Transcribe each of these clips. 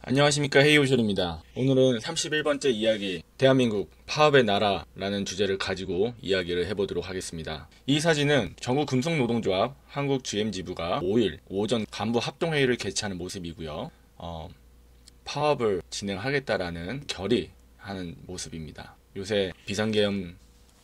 안녕하십니까, 헤이오셜입니다. 오늘은 31번째 이야기, 대한민국 파업의 나라라는 주제를 가지고 이야기를 해보도록 하겠습니다. 이 사진은 전국금속노동조합 한국GM지부가 5일 오전 간부 합동회의를 개최하는 모습이고요. 파업을 진행하겠다라는 결의하는 모습입니다. 요새 비상계엄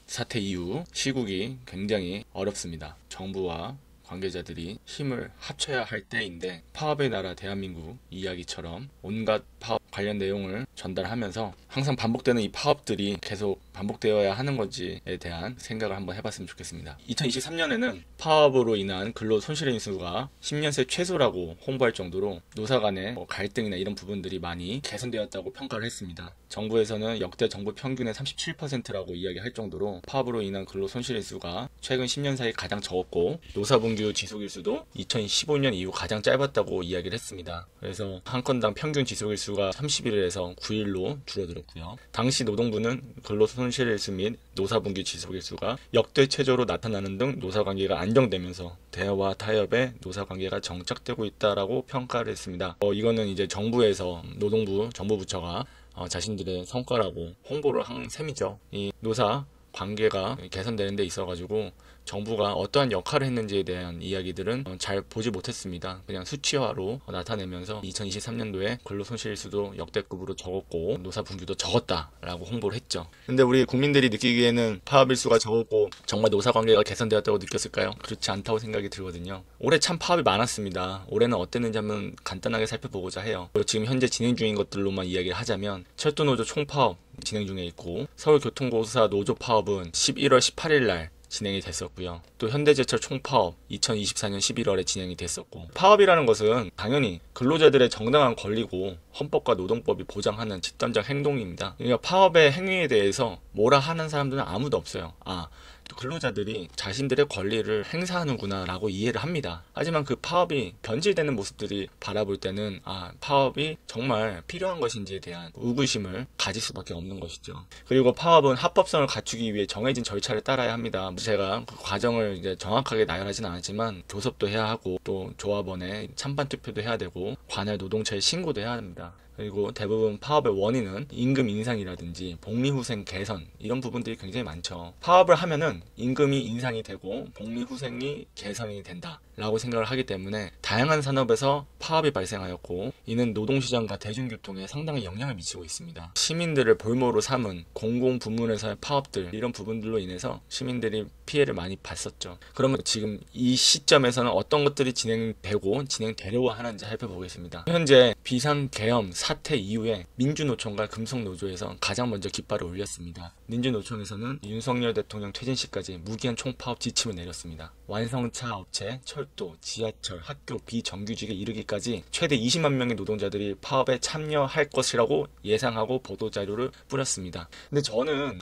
사태 이후 시국이 굉장히 어렵습니다. 정부와 관계자들이 힘을 합쳐야 할 때인데 파업의 나라 대한민국 이야기처럼 온갖 파업 관련 내용을 전달하면서 항상 반복되는 이 파업들이 계속 반복되어야 하는 건지에 대한 생각을 한번 해봤으면 좋겠습니다. 2023년에는 파업으로 인한 근로 손실 인수가 10년 새 최소라고 홍보할 정도로 노사 간의 갈등이나 이런 부분들이 많이 개선되었다고 평가를 했습니다. 정부에서는 역대 정부 평균의 37%라고 이야기할 정도로 파업으로 인한 근로 손실 인수가 최근 10년 사이 가장 적었고 노사분규 지속일수도 2015년 이후 가장 짧았다고 이야기를 했습니다. 그래서 한 건당 평균 지속일수가 30일에서 9일로 줄어들었고요. 당시 노동부는 근로손실일수 및 노사분규 지속일수가 역대 최저로 나타나는 등 노사관계가 안정되면서 대화와 타협의 노사관계가 정착되고 있다라고 평가를 했습니다. 이거는 이제 정부에서 노동부 정부부처가 자신들의 성과라고 홍보를 한 셈이죠. 이 노사 관계가 개선되는 데 있어가지고 정부가 어떠한 역할을 했는지에 대한 이야기들은 잘 보지 못했습니다. 그냥 수치화로 나타내면서 2023년도에 근로손실일수도 역대급으로 적었고 노사분규도 적었다라고 홍보를 했죠. 근데 우리 국민들이 느끼기에는 파업일수가 적었고 정말 노사관계가 개선되었다고 느꼈을까요? 그렇지 않다고 생각이 들거든요. 올해 참 파업이 많았습니다. 올해는 어땠는지 한번 간단하게 살펴보고자 해요. 지금 현재 진행 중인 것들로만 이야기를 하자면 철도노조 총파업 진행 중에 있고 서울교통공사 노조 파업은 11월 18일 날 진행이 됐었고요. 또 현대제철 총파업 2024년 11월에 진행이 됐었고, 파업이라는 것은 당연히 근로자들의 정당한 권리고 헌법과 노동법이 보장하는 집단적 행동입니다. 그러니까 파업의 행위에 대해서 뭐라 하는 사람들은 아무도 없어요. 근로자들이 자신들의 권리를 행사하는구나 라고 이해를 합니다. 하지만 그 파업이 변질되는 모습들이 바라볼 때는 파업이 정말 필요한 것인지에 대한 의구심을 가질 수밖에 없는 것이죠. 그리고 파업은 합법성을 갖추기 위해 정해진 절차를 따라야 합니다. 제가 그 과정을 이제 정확하게 나열하지는 않았지만 교섭도 해야 하고 또 조합원의 찬반 투표도 해야 되고 관할 노동처에 신고도 해야 합니다. 그리고 대부분 파업의 원인은 임금 인상이라든지 복리후생 개선 이런 부분들이 굉장히 많죠. 파업을 하면은 임금이 인상이 되고 복리후생이 개선이 된다 라고 생각을 하기 때문에 다양한 산업에서 파업이 발생하였고, 이는 노동시장과 대중교통에 상당히 영향을 미치고 있습니다. 시민들을 볼모로 삼은 공공부문에서의 파업들, 이런 부분들로 인해서 시민들이 피해를 많이 봤었죠. 그러면 지금 이 시점에서는 어떤 것들이 진행되고 진행되려고 하는지 살펴보겠습니다. 현재 비상계엄 사태 이후에 민주노총과 금속노조에서 가장 먼저 깃발을 올렸습니다. 민주노총에서는 윤석열 대통령 퇴진 시까지 무기한 총파업 지침을 내렸습니다. 완성차 업체, 철도, 지하철, 학교, 비정규직에 이르기까지 최대 20만 명의 노동자들이 파업에 참여할 것이라고 예상하고 보도자료를 뿌렸습니다. 근데 저는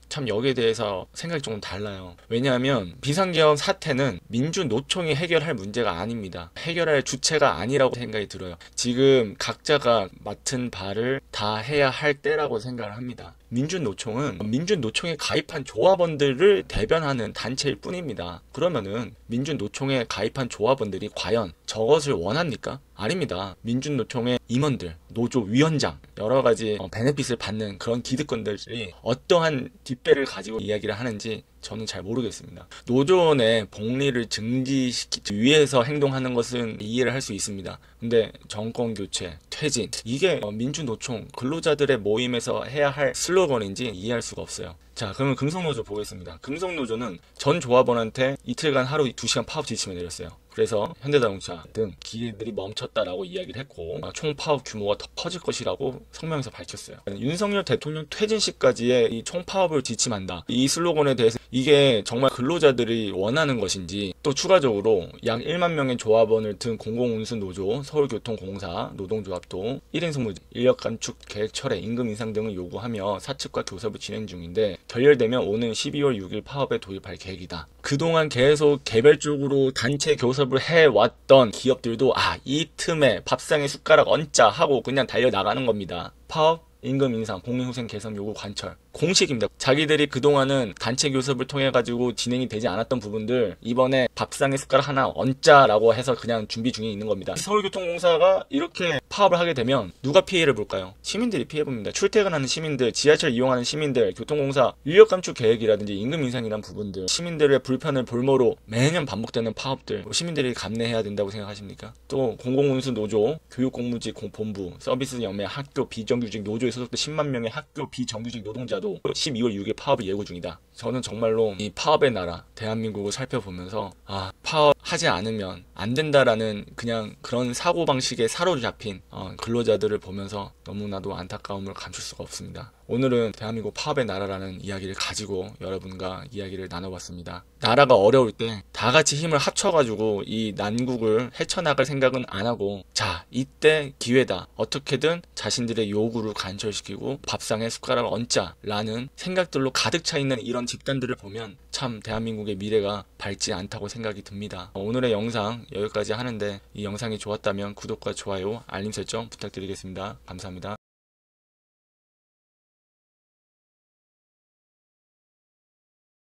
참 여기에 대해서 생각이 조금 달라요. 왜냐하면 비상계엄 사태는 민주노총이 해결할 문제가 아닙니다. 해결할 주체가 아니라고 생각이 들어요. 지금 각자가 맡은 바를 다 해야 할 때라고 생각을 합니다. 민주노총은 민주노총에 가입한 조합원들을 대변하는 단체일 뿐입니다. 그러면은 민주노총에 가입한 조합원들이 과연 저것을 원합니까? 아닙니다. 민주노총의 임원들, 노조 위원장, 여러가지 베네핏을 받는 그런 기득권들이 어떠한 뒷배를 가지고 이야기를 하는지 저는 잘 모르겠습니다. 노조원의 복리를 증진시키기 위해서 행동하는 것은 이해를 할 수 있습니다. 근데 정권교체, 퇴진, 이게 민주노총, 근로자들의 모임에서 해야 할 슬로건인지 이해할 수가 없어요. 자, 그러면 금속노조 보겠습니다. 금속노조는 전 조합원한테 이틀간 하루 2시간 파업 지침을 내렸어요. 그래서 현대자동차 등 기계들이 멈췄다라고 이야기를 했고, 총파업 규모가 더 커질 것이라고 성명에서 밝혔어요. 윤석열 대통령 퇴진 시까지의 이 총파업을 지침한다, 이 슬로건에 대해서 이게 정말 근로자들이 원하는 것인지, 또 추가적으로 약 1만 명의 조합원을 든 공공운수노조, 서울교통공사, 노동조합도 1인 근무, 인력 감축 계획 철회, 임금 인상 등을 요구하며 사측과 교섭을 진행 중인데, 결렬되면 오는 12월 6일 파업에 도입할 계획이다. 그동안 계속 개별적으로 단체 교섭을 해왔던 기업들도 이 틈에 밥상에 숟가락 얹자 하고 그냥 달려나가는 겁니다. 파업, 임금 인상, 복리후생 개선 요구 관철, 공식입니다. 자기들이 그동안은 단체 교섭을 통해 가지고 진행이 되지 않았던 부분들 이번에 밥상에 숟가락 하나 얹자라고 해서 그냥 준비 중에 있는 겁니다. 서울교통공사가 이렇게 파업을 하게 되면 누가 피해를 볼까요? 시민들이 피해봅니다. 출퇴근하는 시민들, 지하철 이용하는 시민들, 교통공사 인력 감축 계획이라든지 임금 인상이란 부분들, 시민들의 불편을 볼모로 매년 반복되는 파업들, 시민들이 감내해야 된다고 생각하십니까? 또 공공운수 노조, 교육공무직 본부, 서비스 연맹, 학교 비정규직 노조에 소속된 10만 명의 학교 비정규직 노동자도 12월 6일 파업을 예고 중이다. 저는 정말로 이 파업의 나라 대한민국을 살펴보면서 파업하지 않으면 안 된다라는 그냥 그런 사고방식에 사로잡힌 근로자들을 보면서 너무나도 안타까움을 감출 수가 없습니다. 오늘은 대한민국 파업의 나라라는 이야기를 가지고 여러분과 이야기를 나눠봤습니다. 나라가 어려울 때 다 같이 힘을 합쳐가지고 이 난국을 헤쳐나갈 생각은 안 하고, 자, 이때 기회다. 어떻게든 자신들의 요구를 관철시키고 밥상에 숟가락을 얹자라는 생각들로 가득 차 있는 이런 집단들을 보면 참 대한민국의 미래가 밝지 않다고 생각이 듭니다. 오늘의 영상 여기까지 하는데 이 영상이 좋았다면 구독과 좋아요, 알림 설정 부탁드리겠습니다. 감사합니다.